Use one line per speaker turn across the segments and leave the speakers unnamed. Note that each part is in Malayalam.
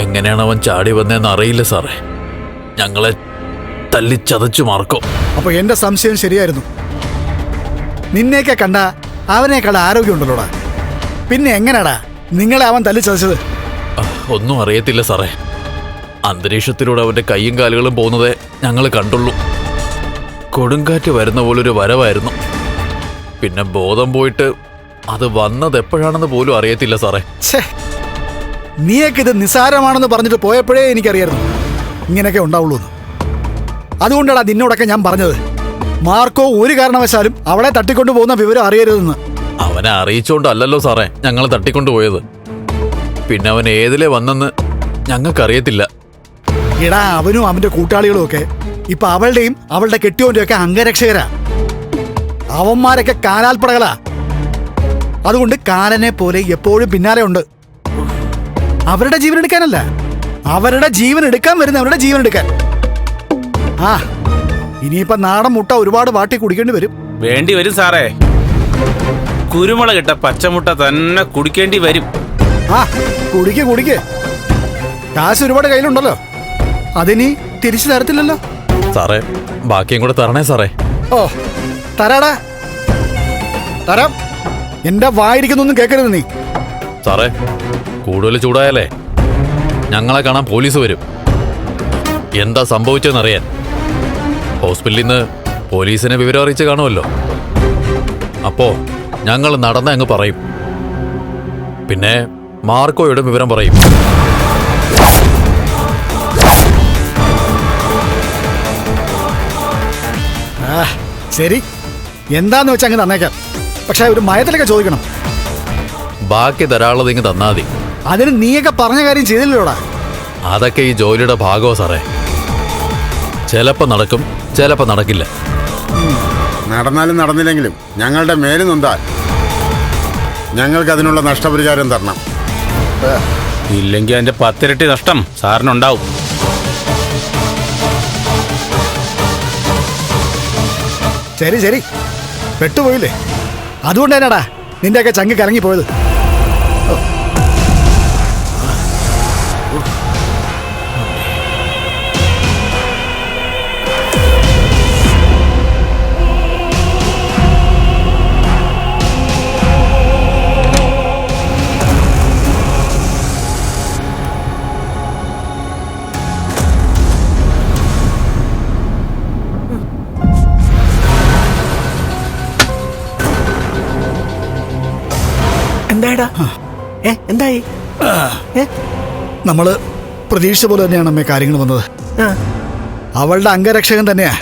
എങ്ങനെയാണ് അവൻ ചാടി വന്നതെന്ന് അറിയില്ല സാറേ. ഞങ്ങളെ തല്ലിച്ചതച്ചു മാർക്കോ.
അപ്പൊ എന്റെ സംശയം ശരിയായിരുന്നു. നിന്നെയൊക്കെ കണ്ട അവനേക്കാൾ ആരോഗ്യമുണ്ടല്ലോടാ. പിന്നെ എങ്ങനെയാടാ നിങ്ങളെ അവൻ തല്ലിച്ചതച്ചത്?
ഒന്നും അറിയത്തില്ല സാറേ. അന്തരീക്ഷത്തിലൂടെ അവന്റെ കൈയും കാലുകളും പോകുന്നതേ ഞങ്ങൾ കണ്ടുള്ളൂ. കൊടുങ്കാറ്റ് വരുന്ന പോലൊരു വരവായിരുന്നു. പിന്നെ ബോധം പോയിട്ട് അത് വന്നത് എപ്പോഴാണെന്ന് പോലും അറിയത്തില്ല സാറേ.
നീയൊക്കെ ഇത് നിസാരമാണെന്ന് പറഞ്ഞിട്ട് പോയപ്പോഴേ എനിക്കറിയായിരുന്നു ഇങ്ങനെയൊക്കെ ഉണ്ടാവുള്ളൂ എന്ന്. അതുകൊണ്ടാണ് നിന്നോടൊക്കെ ഞാൻ പറഞ്ഞത് മാർക്കോ ഒരു കാരണവശാലും അവളെ തട്ടിക്കൊണ്ടു പോകുന്ന വിവരം അറിയരുതെന്ന്.
അവനെ അറിയിച്ചോണ്ടല്ലോ സാറേ ഞങ്ങൾ തട്ടിക്കൊണ്ടുപോയത്. പിന്നെ അവൻ ഏതിലെ വന്നെന്ന് ഞങ്ങൾക്കറിയത്തില്ല.
എടാ, അവനും അവന്റെ കൂട്ടാളികളും ഒക്കെ ഇപ്പൊ അവളുടെയും അവളുടെ കെട്ടിയോന്റെ ഒക്കെ അംഗരക്ഷകരാ. അവന്മാരൊക്കെ കാലാൽപ്പടകളാ. അതുകൊണ്ട് കാലനെ പോലെ എപ്പോഴും പിന്നാലെ ഉണ്ട്. അവരുടെ ജീവൻ എടുക്കാനല്ല, അവരുടെ ജീവൻ എടുക്കാൻ വരുന്നവരുടെ ജീവൻ എടുക്കാൻ. ആ ഇനിയിപ്പൊ നാടൻ മുട്ട ഒരുപാട് വാട്ടി കുടിക്കേണ്ടി വരും.
വേണ്ടി വരും സാറേ. കുരുമുളകിട്ട പച്ചമുട്ട തന്നെ കുടിക്കേണ്ടി വരും.
ആ കുടിക്ക്. കാശ് ഒരുപാട് കയ്യിലുണ്ടല്ലോ, അതിനി തിരിച്ചു തരത്തില്ലല്ലോ
സാറേ. ബാക്കിയും കൂടെ തരണേ സാറേ.
ഓ തരാടാ, തരാം. എന്റെ വായിരിക്കുന്നൊന്നും കേൾക്കരുത് നീ.
സാറേ, കൂടുതൽ ചൂടായാലേ ഞങ്ങളെ കാണാൻ പോലീസ് വരും. എന്താ സംഭവിച്ചെന്നറിയാൻ. ഹോസ്പിറ്റലിൽ നിന്ന് പോലീസിനെ വിവരം അറിയിച്ച് കാണുമല്ലോ. അപ്പോ ഞങ്ങൾ നടന്ന അങ്ങ് പറയും. പിന്നെ മാർക്കോയുടെ വിവരം പറയും.
ശരി, എന്താന്ന് വെച്ചാൽ അങ്ങ് തന്നേക്കാം. പക്ഷെ ഒരു മയത്തിലൊക്കെ ചോദിക്കണം.
ബാക്കി ധാരാളം ഇങ്ങ് തന്നാ മതി.
അതിന് നീയൊക്കെ പറഞ്ഞ കാര്യം ചെയ്തില്ലല്ലോടാ.
അതൊക്കെ ഈ ജോലിയുടെ ഭാഗമോ സാറേ. ചിലപ്പോ നടക്കും, ചിലപ്പോ നടക്കില്ല.
നടന്നാലും നടന്നില്ലെങ്കിലും ഞങ്ങളുടെ മേല് നൊന്താൽ ഞങ്ങൾക്ക് അതിനുള്ള നഷ്ടപരിഹാരം തരണം.
ഇല്ലെങ്കിൽ അതിന്റെ 10 ഇരട്ടി നഷ്ടം സാറിനുണ്ടാവും.
ശരി, പെട്ടുപോയില്ലേ? അതുകൊണ്ട് തന്നെടാ നിന്റെയൊക്കെ ചങ്ക് കലങ്ങിപ്പോയത്.
എന്തായി?
നമ്മള് പ്രതീക്ഷിച്ച പോലെ തന്നെയാണ് അമ്മേ കാര്യങ്ങൾ വന്നത്. അവളുടെ അംഗരക്ഷകൻ തന്നെയാ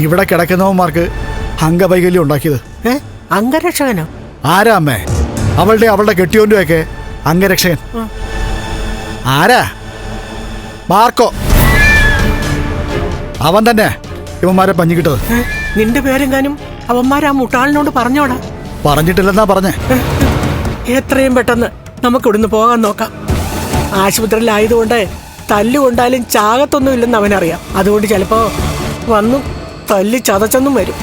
ഇവിടെ കിടക്കുന്നവന്മാർക്ക് അംഗവൈകല്യം ഉണ്ടാക്കിയത്.
അംഗരക്ഷകനോ?
ആരാ അമ്മേ? അവളുടെ കെട്ടിയോന്റെ ഒക്കെ അംഗരക്ഷകൻ ആരാ? മാർക്കോ. അവൻ തന്നെ ഇവന്മാരെ പഞ്ഞിക്കിട്ടത്.
നിന്റെ പേരെങ്ങാനും അവന്മാരാ മുട്ടാളിനോട് പറഞ്ഞോടാ?
പറഞ്ഞിട്ടില്ലെന്നാ പറഞ്ഞേ.
എത്രയും പെട്ടെന്ന് നമുക്ക് ഇവിടുന്ന് പോകാൻ നോക്കാം. ആശുപത്രിയിലായതുകൊണ്ട് തല്ലുകൊണ്ടാലും ചാകത്തൊന്നും ഇല്ലെന്ന് അവനറിയാം. അതുകൊണ്ട് ചിലപ്പോ വന്നു തല്ലി ചതച്ചെന്നും വരും.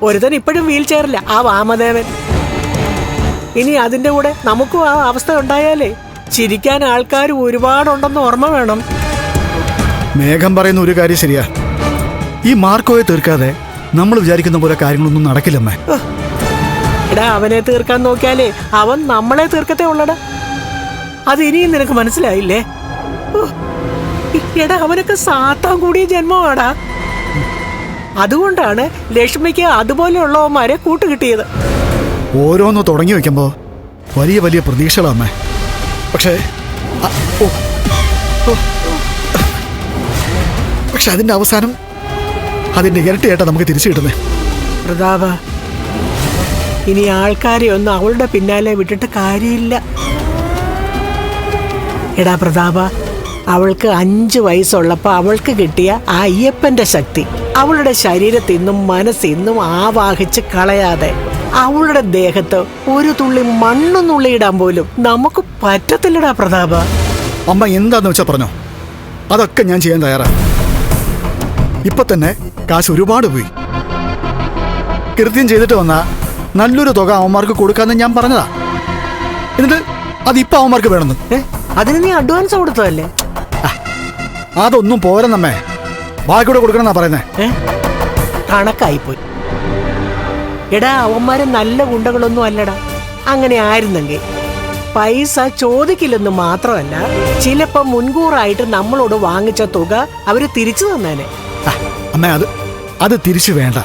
ഒരുത്തൻ ഇപ്പോഴും വീൽ ചെയറില്ല, ആ വാമദേവൻ. ഇനി അതിന്റെ കൂടെ നമുക്കും ആ അവസ്ഥ ഉണ്ടായാലേ ചിരിക്കാൻ ആൾക്കാർ ഒരുപാടുണ്ടെന്ന് ഓർമ്മ വേണം.
മേഘം പറയുന്ന ഒരു കാര്യം ശരിയാ. ഈ മാർക്കോയെ തീർക്കാതെ നമ്മൾ വിചാരിക്കുന്ന പോലെ കാര്യങ്ങളൊന്നും നടക്കില്ലമ്മേ.
എടാ, അവനെ തീർക്കാൻ നോക്കിയാലേ അവൻ നമ്മളെ തീർക്കത്തേ ഉള്ളടാ. അത് ഇനിയും നിനക്ക് മനസ്സിലായില്ലേ? എടാ, അവനൊക്കെ സാത്താൻ കൂടിയ ജന്മമാടാ. അതുകൊണ്ടാണ് ലക്ഷ്മിക്ക് അതുപോലെയുള്ളവന്മാരെ കൂട്ടുകിട്ടിയത്.
ഓരോന്ന് തുടങ്ങി വെക്കുമ്പോ വലിയ വലിയ പ്രതീക്ഷകളാമ്മേ. പക്ഷേ അതിന്റെ അവസാനം അതിന്റെ ഇരട്ടിയായിട്ടാ നമുക്ക് തിരിച്ചു കിട്ടുന്നേ.
പ്രതാപ, ഇനി ആൾക്കാരെ ഒന്നും അവളുടെ പിന്നാലെ വിട്ടിട്ട് കാര്യമില്ല. എടാ പ്രതാപ, അവൾക്ക് 5 വയസ്സുള്ളപ്പോൾ അവൾക്ക് കിട്ടിയ ആ അയ്യപ്പന്റെ ശക്തി അവളുടെ ശരീരത്തിൽ നിന്നും മനസ്സിൽ നിന്നും ആവാഹിച്ച് കളയാതെ അവളുടെ ദേഹത്ത് ഒരു തുള്ളി മണ്ണ് നുള്ളിയിടാൻ പോലും നമുക്ക് പറ്റത്തില്ലടാ പ്രതാപ.
അമ്മ എന്താന്ന് വെച്ചാ പറഞ്ഞോ, അതൊക്കെ ഞാൻ ചെയ്യാൻ തയ്യാറാ. ഇപ്പൊ തന്നെ കാശ് ഒരുപാട് പോയി. കൃത്യം ചെയ്തിട്ട് വന്ന നല്ലൊരു തുക അവന്മാർക്ക് കൊടുക്കാന്ന് ഞാൻ പറഞ്ഞതാ. എന്നിട്ട് അതിപ്പോ അവന്മാർക്ക് വേണമെന്ന്.
അതിന് നീ അഡ്വാൻസ് കൊടുത്തതല്ലേ?
അതൊന്നും പോരെന്നമ്മേ, ബാക്കിയൂടെ കൊടുക്കണമെന്നാ പറയുന്നേ.
കണക്കായിപ്പോയി. എടാ, അവന്മാര് നല്ല ഗുണ്ടകളൊന്നും അല്ലടാ. അങ്ങനെ ആയിരുന്നെങ്കിൽ പൈസ ചോദിക്കില്ലെന്ന് മാത്രമല്ല, ചിലപ്പോ മുൻകൂറായിട്ട് നമ്മളോട് വാങ്ങിച്ച തുക അവര് തിരിച്ചു തന്നേനെ.
അമ്മേ, അത് തിരിച്ചു വേണ്ട.